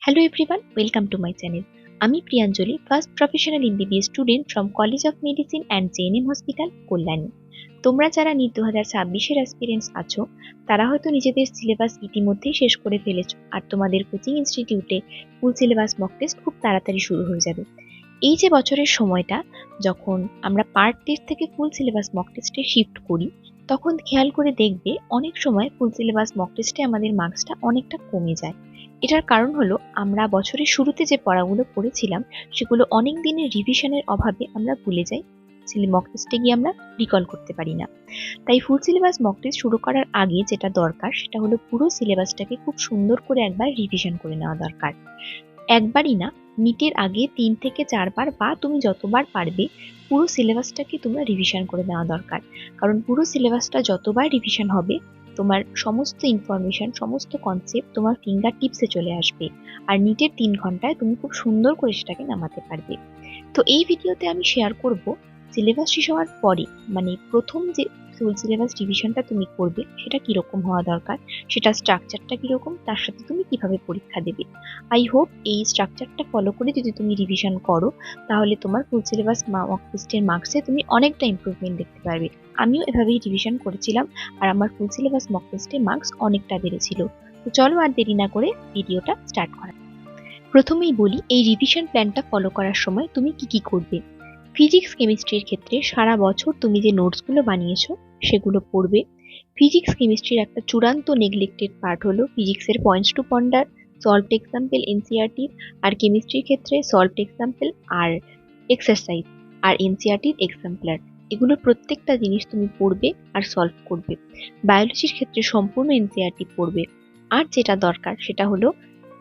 Hello everyone, welcome to my channel. আমি Priyanjali, first professional MBBS student from college of medicine and JNM hospital, Kalyani. তোমরা যারা NEET 2026-এর aspirants আছো, তারা হয়তো নিজেদের সিলেবাস ইতিমধ্যেই শেষ করে ফেলেছো, আর তোমাদের কোচিং ইনস্টিটিউটে ফুল সিলেবাস মক টেস্ট খুব তাড়াতাড়ি শুরু হয়ে যাবে। এই যে বছরের সময়টা, যখন আমরা পার্ট টেস্ট থেকে ফুল সিলেবাস মক টেস্টে শিফট করি, তখন খেয়াল করে দেখবে অনেক সময় ফুল সিলেবাস মক টেস্টে আমাদের মার্কসটা অনেকটা কমে যায়। এটার কারণ হলো আমরা বছরের শুরুতে যে পড়াগুলো পড়েছিলাম সেগুলো অনেক দিনের রিভিশনের অভাবে আমরা ভুলে যাই, মক টেস্টে গিয়ে আমরা রিকল করতে পারি না। তাই ফুল সিলেবাস মক টেস্ট শুরু করার আগে যেটা দরকার সেটা হলো পুরো সিলেবাসটাকে খুব সুন্দর করে একবার রিভিশন করে নেওয়া দরকার। একবারই না, নিটের আগে 3 থেকে 4 বার বা তুমি যতবার পারবে পুরো সিলেবাসটাকে তোমরা রিভিশন করে নেওয়া দরকার। কারণ পুরো সিলেবাসটা যতবার রিভিশন হবে, তোমার সমস্ত ইনফরমেশন, সমস্ত কনসেপ্ট তোমার ফিঙ্গার টিপসে চলে আসবে, আর নিটের 3 ঘন্টায় তুমি খুব সুন্দর করে সেটাকে নামাতে পারবে। তো এই ভিডিওতে আমি শেয়ার করব সিলেবাস শেষ হওয়ার পরে, মানে প্রথম যে ফুল সিলেবাস রিভিশনটা তুমি করবে সেটা কিরকম হওয়া দরকার, সেটা স্ট্রাকচারটা কিরকম, তার সাথে তুমি কিভাবে পরীক্ষা দেবে। আই হোপ এই স্ট্রাকচারটা ফলো করে যদি তুমি রিভিশন করো, তাহলে তোমার ফুল সিলেবাস মক টেস্টের মার্কসে তুমি অনেকটা ইমপ্রুভমেন্ট দেখতে পারবে। আমিও এভাবেই রিভিশন করেছিলাম, আর আমার ফুল সিলেবাস মক টেস্টে মার্কস অনেকটা বেড়েছিল। তো চলো আর দেরি না করে ভিডিওটা স্টার্ট করা। প্রথমেই বলি, এই রিভিশন প্ল্যানটা ফলো করার সময় তুমি কি করবে। ফিজিক্স কেমিস্ট্রির ক্ষেত্রে সারা বছর তুমি যে নোটসগুলো বানিয়েছো সেগুলো পড়বে। ফিজিক্স কেমিস্ট্রির একটা চূড়ান্ত নেগলেক্টেড পার্ট হলো ফিজিক্সের points to ponder, solved example NCERT, আর কেমিস্ট্রির ক্ষেত্রে সলভড এক্সাম্পল আর এক্সারসাইজ, আর এনসিইআরটির এক্সাম্পলার। এগুলো প্রত্যেকটা জিনিস তুমি পড়বে আর সলভ করবে। বায়োলজির ক্ষেত্রে সম্পূর্ণ এনসিইআরটি পড়বে। আর যেটা দরকার সেটা হলো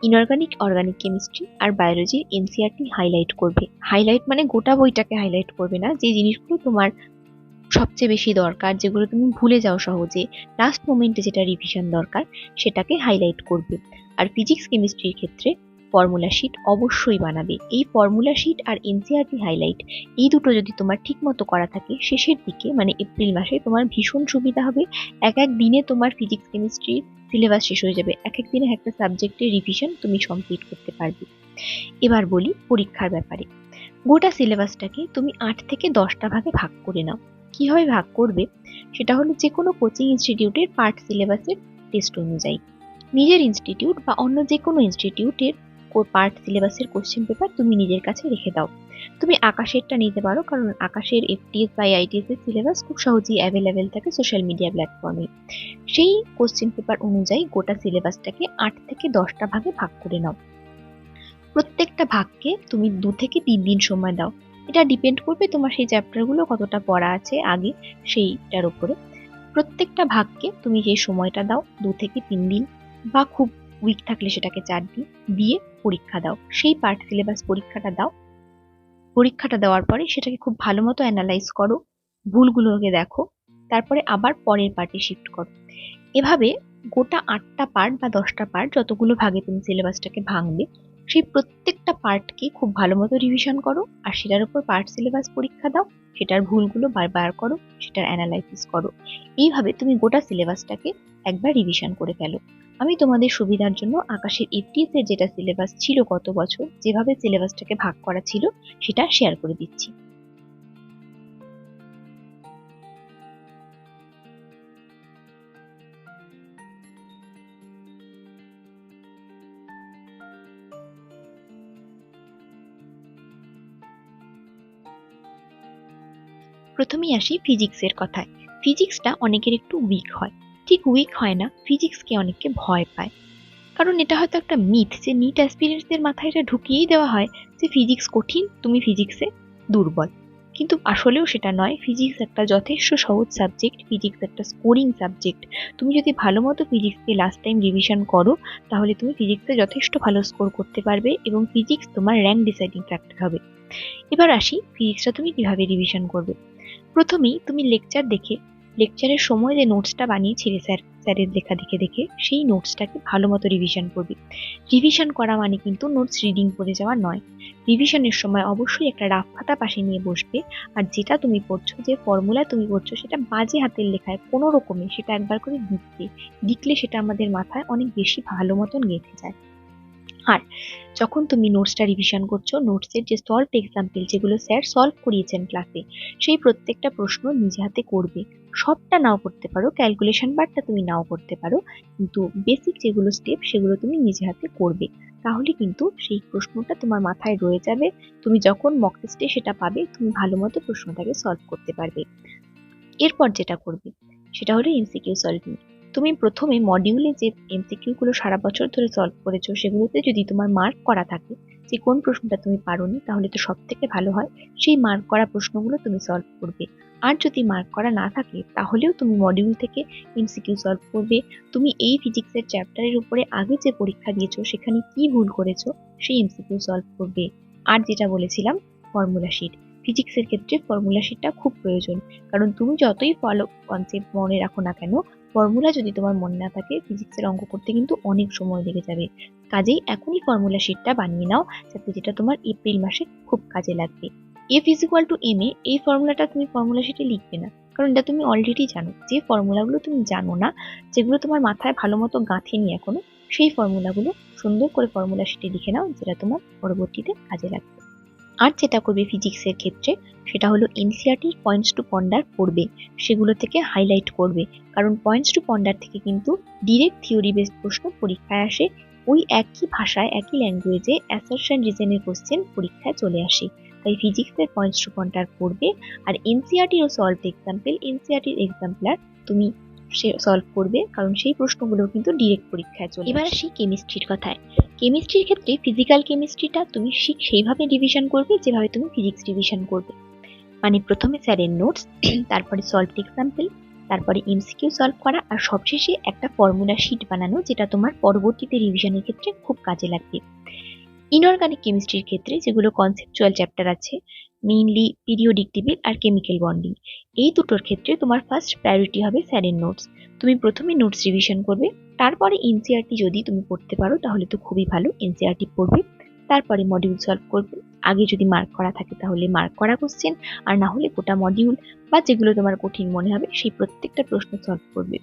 ইনঅর্গানিক, অর্গানিক কেমিস্ট্রি আর বায়োলজির এনসিইআরটি হাইলাইট করবে। হাইলাইট মানে গোটা বইটাকে হাইলাইট করবে না, যে জিনিসগুলো তোমার সবচেয়ে বেশি দরকার, যেগুলো তুমি ভুলে যাও সহজে, লাস্ট মোমেন্টে যেটা রিভিশন দরকার সেটাকে হাইলাইট করবে। আর ফিজিক্স কেমিস্ট্রির ক্ষেত্রে ফর্মুলা শিট অবশ্যই বানাবে। এই ফর্মুলা শিট আর এনসিইআরটি হাইলাইট, এই দুটো যদি তোমার ঠিক মতো করা থাকে, শেষের দিকে মানে এপ্রিল মাসে তোমার ভীষণ সুবিধা হবে। এক এক দিনে তোমার ফিজিক্স কেমিস্ট্রির সিলেবাস শেষ হয়ে যাবে, এক এক দিনে একটা সাবজেক্টের রিভিশন তুমি কমপ্লিট করতে পারবে। এবার বলি পরীক্ষার ব্যাপারে। গোটা সিলেবাসটাকে তুমি 8 থেকে 10টা ভাগে ভাগ করে নাও। কিভাবে ভাগ করবে সেটা হলো যে কোনো কোচিং ইনস্টিটিউটের পার্ট সিলেবাসের টেস্ট অনুযায়ী। নিজের ইনস্টিটিউট বা অন্য যে কোনো ইনস্টিটিউটের পার্ট সিলেবাসের কোশ্চেন পেপার তুমি নিজের কাছে রেখে দাও। তুমি আকাশেরটা নিতে পারো, কারণ আকাশের এফটিএস বা আইটিএস এর সিলেবাস খুব সহজেই অ্যাভেলেবেল থাকে সোশ্যাল মিডিয়া প্ল্যাটফর্মে। সেই কোশ্চেন পেপার অনুযায়ী গোটা সিলেবাসটাকে 8 থেকে 10টা ভাগে ভাগ করে নাও। প্রত্যেকটা ভাগকে তুমি 2 থেকে 3 দিন সময় দাও। এটা ডিপেন্ড করবে তোমার সেই চ্যাপ্টারগুলো কতটা পড়া আছে আগে, সেইটার উপরে। প্রত্যেকটা ভাগকে তুমি যে সময়টা দাও 2 থেকে 3 দিন, বা খুব উইক থাকলে সেটাকে 4 দিন দিয়ে পরীক্ষা দাও। সেই পার্ট সিলেবাস পরীক্ষাটা দাও। পরীক্ষাটা দেওয়ার পরে সেটাকে খুব ভালো মতো অ্যানালাইজ করো, ভুলগুলোকে দেখো, তারপরে আবার পরের পার্টে শিফট করো। এভাবে গোটা 8টা পার্ট বা 10টা পার্ট, যতগুলো ভাগে তুমি সিলেবাসটাকে ভাঙবে, সেই প্রত্যেকটা পার্টকে খুব ভালো মতো রিভিশন করো, আর সেটার উপর পার্ট সিলেবাস পরীক্ষা দাও, সেটার ভুলগুলো বার করো, সেটার অ্যানালাইসিস করো। এইভাবে তুমি গোটা সিলেবাসটাকে একবার রিভিশন করে ফেলো। আমি তোমাদের সুবিধার জন্য আকাশের এফটিএস এর যেটা সিলেবাস ছিল গত বছর, যেভাবে সিলেবাসটাকে ভাগ করা ছিল সেটা শেয়ার করে দিচ্ছি। প্রথমেই আসি ফিজিক্সের কথায়। ফিজিক্সটা অনেকের একটু উইক হয়। ঠিক উইক হয় না, ফিজিক্সকে অনেকে ভয় পায়। কারণ এটা হয়তো একটা মিথ, যে নিট অ্যাসপিরেন্টসদের মাথায় এটা ঢুকিয়েই দেওয়া হয় যে ফিজিক্স কঠিন, তুমি ফিজিক্সে দুর্বল। কিন্তু আসলেও সেটা নয়। ফিজিক্স একটা যথেষ্ট সহজ সাবজেক্ট, ফিজিক্স একটা স্কোরিং সাবজেক্ট। তুমি যদি ভালো মতো ফিজিক্সকে লাস্ট টাইম রিভিশন করো, তাহলে তুমি ফিজিক্সে যথেষ্ট ভালো স্কোর করতে পারবে, এবং ফিজিক্স তোমার র্যাঙ্ক ডিসাইডিং ফ্যাক্টর হবে। এবার আসি ফিজিক্সটা তুমি কিভাবে রিভিশন করবে। প্রথমেই তুমি লেকচার দেখে, লেকচারের সময় যে নোটসটা বানিয়েছিলে স্যারের লেখা দেখে দেখে, সেই নোটসটাকে ভালো মতো রিভিশন করবে। রিভিশন করা মানে কিন্তু নোটস রিডিং করে যাওয়া নয়। রিভিশনের সময় অবশ্যই একটা রাফ খাতা পাশে নিয়ে বসবে, আর যেটা তুমি পড়ছো, যে ফর্মুলা তুমি পড়ছো, সেটা বাজে হাতের লেখায় কোনো রকমে সেটা একবার করে লিখবে। লিখলে সেটা আমাদের মাথায় অনেক বেশি ভালো মতন গেঁথে যায়। আর যখন তুমি নোটসটা রিভিশন করছো, নোটসের যে সলভড এক্সাম্পল যেগুলো স্যার সলভ করিয়েছেন ক্লাসে, সেই প্রত্যেকটা প্রশ্ন নিজে হাতে করবে। সবটা নাও করতে পারো, ক্যালকুলেশন পার্টটা তুমি নাও করতে পারো, কিন্তু বেসিক যেগুলো স্টেপ সেগুলো তুমি নিজে হাতে করবে। তাহলে কিন্তু সেই প্রশ্নটা তোমার মাথায় রয়ে যাবে, তুমি যখন মক টেস্টে সেটা পাবে তুমি ভালো মতো প্রশ্নটাকে সলভ করতে পারবে। এরপর যেটা করবে সেটা হলো এমসিকিউ সলভিং। তুমি প্রথমে মডিউলে যে এমসিকিউ গুলো সারা বছর ধরে সলভ করেছো সেগুলোতে যদি তোমার মার্ক করা থাকে যে কোন প্রশ্নটা তুমি পারোনি, তাহলে তো সব থেকে ভালো হয় সেই মার্ক করা প্রশ্নগুলো তুমি সলভ করবে। আর যদি মার্ক করা না থাকে তাহলেও তুমি মডিউল থেকে এমসিকিউ সলভ করবে। তুমি এই ফিজিক্সের চ্যাপ্টারের উপরে আগে যে পরীক্ষা দিয়েছো সেখানে কি ভুল করেছো সেই এমসিকিউ সলভ করবে। আর যেটা বলেছিলাম, ফর্মুলা শিট। ফিজিক্সের ক্ষেত্রে ফর্মুলা শিটটা খুব প্রয়োজন, কারণ তুমি যতই ফলো কনসেপ্ট মনে রাখো না কেন, ফর্মুলা যদি তোমার মনে না থাকে ফিজিক্সের অঙ্ক করতে কিন্তু অনেক সময় লেগে যাবে। কাজেই এখনই ফর্মুলা শিটটা বানিয়ে নাও, যাতে যেটা তোমার এপ্রিল মাসে খুব কাজে লাগবে। F is equal to M A, এই ফর্মুলাটা তুমি ফর্মুলা শিটে লিখবে না, কারণ এটা তুমি অলরেডি জানো। যে ফর্মুলাগুলো তুমি জানো না, যেগুলো তোমার মাথায় ভালো মতো গাঁথেনি এখনো, সেই ফর্মুলাগুলো সুন্দর করে ফর্মুলা শিটে লিখে নাও, যেটা তোমার পরবর্তীতে কাজে লাগবে। আর যেটা করবে ফিজিক্সের ক্ষেত্রে সেটা হলো এনসিইআরটির পয়েন্টস টু পন্ডার পড়বে, সেগুলো থেকে হাইলাইট করবে। কারণ পয়েন্টস টু পন্ডার থেকে কিন্তু ডিরেক্ট থিওরি বেসড প্রশ্ন পরীক্ষায় আসে। ওই একই ভাষায় একই ল্যাঙ্গুয়েজে অ্যাসারশন রিজনের কোশ্চেন পরীক্ষায় চলে আসে। তাই ফিজিক্সের পয়েন্টস টু পন্ডার পড়বে। আর এনসিইআরটির ও সলভড এক্সাম্পল, এনসিইআরটির এক্সাম্পলার তুমি সলভ করবে, কারণ সেই প্রশ্নগুলো কিন্তু ডিরেক্ট পরীক্ষায় চলে। এবার আসি কেমিস্ট্রির কথায়। কেমিস্ট্রির ক্ষেত্রে ফিজিক্যাল কেমিস্ট্রিটা তুমি সেইভাবে ডিভিশন করবে যেভাবে তুমি ফিজিক্স ডিভিশন করবে। মানে প্রথমে স্যারের নোটস, তারপরে সলভড এক্সাম্পল, তারপরে এমসিকিউ সলভ করা, আর সবশেষে একটা ফর্মুলা শিট বানানো, যেটা তোমার পরবর্তীতে রিভিশনের ক্ষেত্রে খুব কাজে লাগবে। ইনঅর্গানিক কেমিস্ট্রির ক্ষেত্রে যেগুলো কনসেপচুয়াল চ্যাপ্টার আছে, মেইনলি পিরিয়ডিক টেবিল আর কেমিক্যাল বন্ডিং, এই দুটোর ক্ষেত্রে তোমার ফার্স্ট প্রায়োরিটি হবে স্যারের নোটস। তুমি প্রথমে নোটস রিভিশন করবে, তারপরে এনসিইআরটি যদি তুমি পড়তে পারো তাহলে তো খুবই ভালো, এনসিইআরটি পড়বে, তারপরে মডিউল সলভ করবে। আগে যদি মার্ক করা থাকে তাহলে মার্ক করা কোশ্চেন, আর না হলে গোটা মডিউল বা যেগুলো তোমার কঠিন মনে হবে সেই প্রত্যেকটা প্রশ্ন সলভ করবে।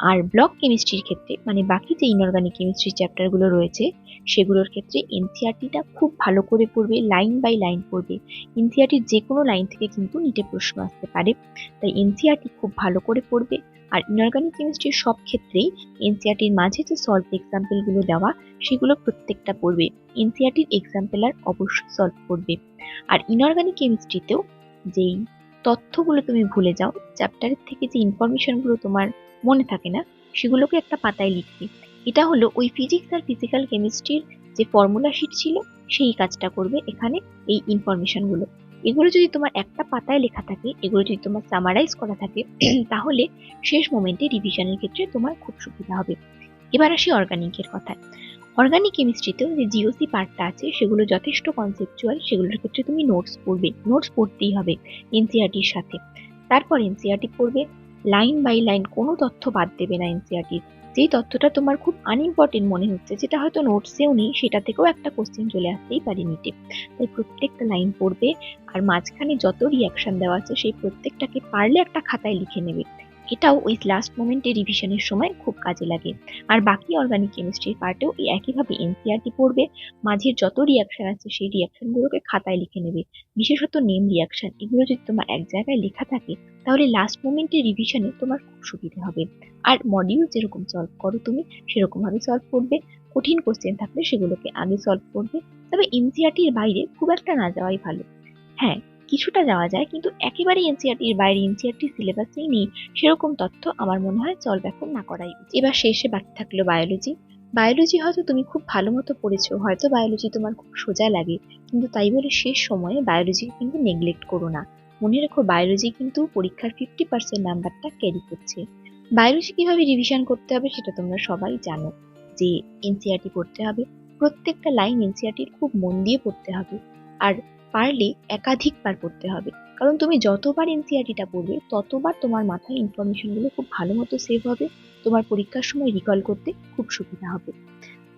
আর ব্লক কেমিস্ট্রির ক্ষেত্রে, মানে বাকি যে ইনঅর্গানিক কেমিস্ট্রি চ্যাপ্টারগুলো রয়েছে সেগুলোর ক্ষেত্রে এনসিইআরটিটা খুব ভালো করে পড়বে, লাইন বাই লাইন পড়বে। এনসিইআরটির যে কোনো লাইন থেকে কিন্তু নিটে প্রশ্ন আসতে পারে, তাই এনসিইআরটি খুব ভালো করে পড়বে। আর ইনঅর্গানিক কেমিস্ট্রির সব ক্ষেত্রেই এনসিইআরটির মাঝে যে সলভ এক্সাম্পলগুলো দেওয়া সেগুলো প্রত্যেকটা পড়বে। এনসিইআরটির এক্সাম্পলার অবশ্যই সলভ করবে। আর ইনঅর্গানিক কেমিস্ট্রিতেও যেই তথ্যগুলো তুমি ভুলে যাও, চ্যাপ্টারের থেকে যে ইনফরমেশনগুলো তোমার মনে থাকে না, সেগুলোকে একটা পাতায় লিখবে। এটা হলো ওই ফিজিক্স আর ফিজিক্যাল কেমিস্ট্রির যে ফর্মুলা শিট ছিল সেই কাজটা করবে এখানে। এই ইনফরমেশনগুলো, এগুলো যদি তোমার একটা পাতায় লেখা থাকে, এগুলো যদি তোমার সামারাইজ করা থাকে, তাহলে শেষ মোমেন্টে রিভিশনের ক্ষেত্রে তোমার খুব সুবিধা হবে। এবার আসি অর্গানিকের কথায়। অর্গানিক কেমিস্ট্রিতেও যে জিওসি পার্টটা আছে সেগুলো যথেষ্ট কনসেপচুয়াল, সেগুলোর ক্ষেত্রে তুমি নোটস পড়বে, নোটস পড়তেই হবে এনসিইআরটির সাথে। তারপর এনসিইআরটি পড়বে, লাইন বাই লাইন, কোনো তথ্য বাদ দেবে না এনসিইআরটির। যেই তথ্যটা তোমার খুব আনইম্পর্টেন্ট মনে হচ্ছে, যেটা হয়তো নোটসেও নেই, সেটা থেকেও একটা কোশ্চেন চলে আসতেই পারে নিটে, তাই প্রত্যেকটা লাইন পড়বে। আর মাঝখানে যত রিয়াকশন দেওয়া আছে সেই প্রত্যেকটাকে পারলে একটা খাতায় লিখে নেবে। এটাও ওই লাস্ট মোমেন্টে রিভিশনের সময় খুব কাজে লাগে। আর বাকি অর্গানিক কেমিস্ট্রির পার্টেও এই একইভাবে এনসিইআরটি পড়বে, মাঝের যত রিয়াকশন আছে সেই রিয়াকশনগুলোকে খাতায় লিখে নেবে। বিশেষত নেম রিয়াকশন, এগুলো যদি তোমার এক জায়গায় লেখা থাকে তাহলে লাস্ট মোমেন্টে রিভিশনে তোমার খুব সুবিধা হবে। আর মডিউল যেরকম সলভ করো তুমি সেরকম ভাবে সলভ করবে। কঠিন কোশ্চেন থাকলে সেগুলোকে আগে সলভ করবে। তবে এনসিইআরটির বাইরে খুব একটা না যাওয়াই ভালো। হ্যাঁ, কিছুটা যাওয়া যায়, কিন্তু একেবারে এনসিইআরটির বাইরে, এনসিইআরটির সিলেবাসেই নেই সেরকম তথ্য আমার মনে হয় সলভ এখন না করাই উচিত। এবার শেষে বাকি থাকলো বায়োলজি। বায়োলজি হয়তো তুমি খুব ভালো মতো পড়েছো, হয়তো বায়োলজি তোমার খুব সোজা লাগে, কিন্তু তাই বলে শেষ সময়ে বায়োলজি কিন্তু নেগলেক্ট করো না। মনে রেখো, বায়োলজি কিন্তু পরীক্ষার 50% নাম্বারটা ক্যারি করছে। বায়োলজি কিভাবে রিভিশন করতে হবে সেটা তোমরা সবাই জানো, যে এনসিইআরটি পড়তে হবে, প্রত্যেকটা লাইন এনসিইআরটির খুব মন দিয়ে পড়তে হবে। আর পারলে একাধিকবার পড়তে হবে, কারণ তুমি যতবার এনসিইআরটিটা পড়বে ততবার তোমার মাথায় ইনফরমেশনগুলো খুব ভালো মতো সেভ হবে, তোমার পরীক্ষার সময় রিকল করতে খুব সুবিধা হবে।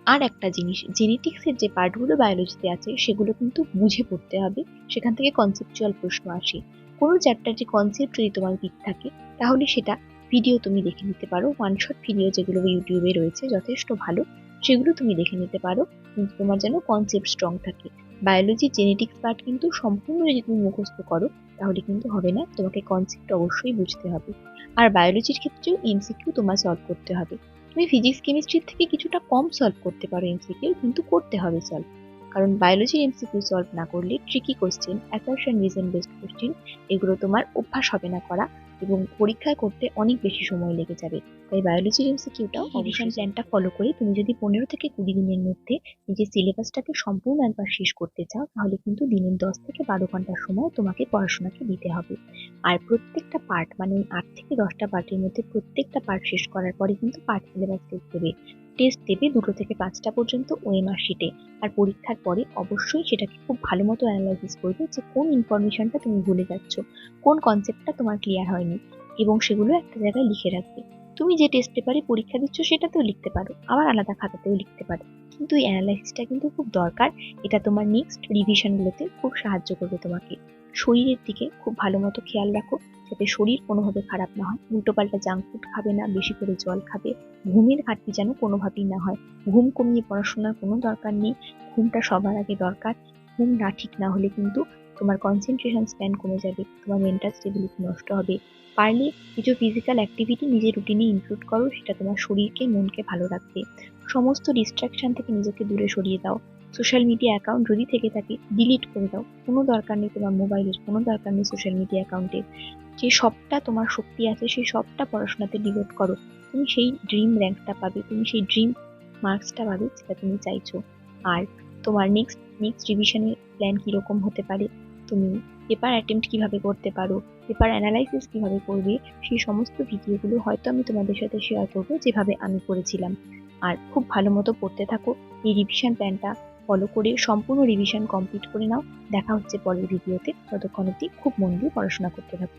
আর একটা জিনিস, জেনেটিক্সের যে পার্টগুলো বায়োলজিতে আছে সেগুলো কিন্তু বুঝে পড়তে হবে, সেখান থেকে কনসেপচুয়াল প্রশ্ন আসে। কোনো চ্যাপ্টার যে কনসেপ্ট যদি তোমার উইক থাকে তাহলে সেটা ভিডিও তুমি দেখে নিতে পারো, ওয়ান শট ভিডিও যেগুলো ইউটিউবে রয়েছে যথেষ্ট ভালো, সেগুলো তুমি দেখে নিতে পারো, কিন্তু তোমার যেন কনসেপ্ট স্ট্রং থাকে। বায়োলজির জেনেটিক্স পার্ট কিন্তু সম্পূর্ণ যদি তুমি মুখস্থ করো তাহলে কিন্তু হবে না, তোমাকে কনসেপ্ট অবশ্যই বুঝতে হবে। আর বায়োলজির ক্ষেত্রেও এমসিকিউ তোমার সলভ করতে হবে। তুমি ফিজিক্স কেমিস্ট্রির থেকে কিছুটা কম সলভ করতে পারো এমসিকিউ, কিন্তু করতে হবে সলভ। কারণ বায়োলজির এমসিকিউ সলভ না করলে tricky question, assertion reason based question, এগুলো তোমার অভ্যাস হবে না করা, এবং পরীক্ষায় করতে অনেক বেশি সময় লেগে যাবে। তাই বায়োলজির এমসিকিউটাও রিভিশন প্ল্যানটা ফলো করে তুমি যদি 15 থেকে 20 দিনের মধ্যে নিজের সিলেবাসটাকে সম্পূর্ণ একবার শেষ করতে চাও, তাহলে কিন্তু দিনের 10 থেকে 12 ঘন্টার সময় তোমাকে পড়াশোনাকে দিতে হবে। আর প্রত্যেকটা পার্ট, মানে 8 থেকে 10টা পার্টের মধ্যে প্রত্যেকটা পার্ট শেষ করার পরে কিন্তু পার্ট সিলেবাস টেস্ট দেবে 2 থেকে 5টা পর্যন্ত ওএমআর শিটে। আর পরীক্ষার পরে অবশ্যই সেটাকে খুব ভালো মতো অ্যানালাইসিস করবে যে কোন ইনফরমেশনটা তুমি ভুলে যাচ্ছ, কোন কনসেপ্টটা তোমার ক্লিয়ার হয়নি, এবং সেগুলো একটা জায়গায় লিখে রাখবে। তুমি যে টেস্ট পেপারে পরীক্ষা দিচ্ছ সেটাতেও লিখতে পারো, আবার আলাদা খাতাতেও লিখতে পারো, কিন্তু এই অ্যানালাইসিসটা কিন্তু খুব দরকার। এটা তোমার নেক্সট রিভিশনগুলোতে খুব সাহায্য করবে তোমাকে। শরীরের দিকে খুব ভালো মতো খেয়াল রাখো, যাতে শরীর কোনোভাবে খারাপ না হয়। উল্টোপাল্টা জাঙ্ক ফুড খাবে না, বেশি করে জল খাবে। ঘুমের ঘাটতি যেন কোনোভাবেই না হয়। ঘুম কমিয়ে পড়াশোনার কোনো দরকার নেই, ঘুমটা সবার আগে দরকার। ঘুম না ঠিক না হলে কিন্তু তোমার কনসেন্ট্রেশন স্প্যান কমে যাবে, তোমার মেন্টাল স্টেবিলিটি নষ্ট হবে। পারলে কিছু ফিজিক্যাল অ্যাক্টিভিটি নিজের রুটিনে ইনক্লুড করো, সেটা তোমার শরীরকে মনকে ভালো রাখবে। সমস্ত ডিস্ট্রাকশন থেকে নিজেকে দূরে সরিয়ে দাও। সোশ্যাল মিডিয়া অ্যাকাউন্ট যদি থেকে থাকে ডিলিট করে দাও, কোনো দরকার নেই তোমার মোবাইলের, কোনো দরকার নেই সোশ্যাল মিডিয়া অ্যাকাউন্টের। যে সবটা তোমার শক্তি আছে সেই সবটা পড়াশোনাতে ডিভোট করো। তুমি সেই ড্রিম র্যাঙ্কটা পাবে, তুমি সেই ড্রিম মার্কসটা পাবে যেটা তুমি চাইছো। আর তোমার নেক্সট রিভিশনের প্ল্যান কীরকম হতে পারে, তুমি পেপার অ্যাটেম্প্ট কিভাবে করতে পারো, পেপার অ্যানালাইসিস কিভাবে করবে, সেই সমস্ত ভিডিওগুলো হয়তো আমি তোমাদের সাথে শেয়ার করবো যেভাবে আমি করেছিলাম। আর খুব ভালো মতো পড়তে থাকো, এই রিভিশন প্ল্যানটা ফলো করে সম্পূর্ণ রিভিশন কমপ্লিট করে নাও। দেখা হচ্ছে পরের ভিডিওতে, ততক্ষণ অবধি খুব মন দিয়ে পড়াশোনা করতে থাকো।